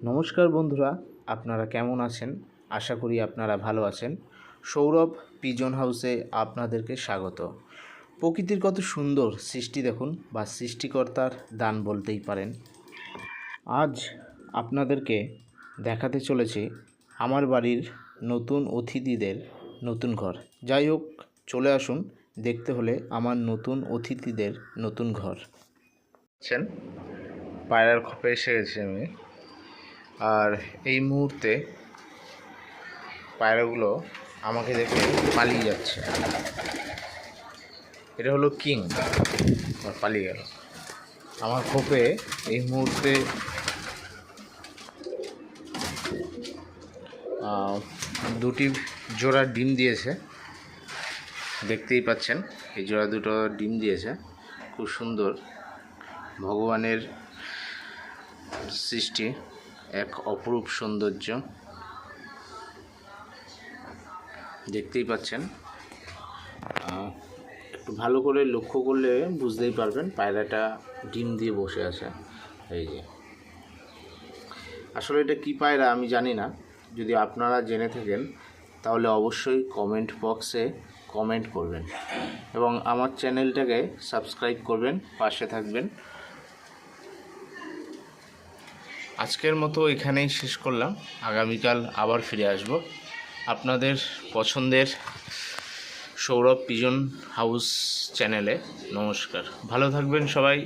নমস্কার বন্ধুরা, আপনারা কেমন আছেন? আশা করি আপনারা ভালো আছেন। সৌরভ পিজন হাউসে আপনাদেরকে স্বাগত। প্রকৃতির কত সুন্দর সৃষ্টি দেখুন, বা সৃষ্টিকর্তার দান বলতেই পারেন। আজ আপনাদেরকে দেখাতে চলেছি আমার বাড়ির নতুন অতিথিদের নতুন ঘর। যাই হোক, চলে আসুন দেখতে হলে আমার নতুন অতিথিদের নতুন ঘর। পায়রার খোপে এসে গেছি আমি, আর এই মুহূর্তে পায়রাগুলো আমাকে দেখে পালিয়ে যাচ্ছে। এটা হলো কিং, পালিয়ে গেল। আমার খোপে এই মুহূর্তে দুটি জোড়া ডিম দিয়েছে, দেখতেই পাচ্ছেন। এই জোড়া দুটো ডিম দিয়েছে, খুব সুন্দর। ভগবানের সৃষ্টি, এক অপরূপ সৌন্দর্য, দেখতেই পাচ্ছেন। একটু ভালো করে লক্ষ্য করলে বুঝতেই পারবেন পায়রাটা ডিম দিয়ে বসে আছে। এই যে, আসলে এটা কি পায়রা আমি জানি না। যদি আপনারা জেনে থাকেন তাহলে অবশ্যই কমেন্ট বক্সে কমেন্ট করবেন এবং আমার চ্যানেলটাকে সাবস্ক্রাইব করবেন, পাশে থাকবেন। আজকের মতো এখানেই শেষ করলাম। আগামীকাল আবার ফিরে আসব আপনাদের পছন্দের সৌরভ পিজন হাউস চ্যানেলে। নমস্কার, ভালো থাকবেন সবাই।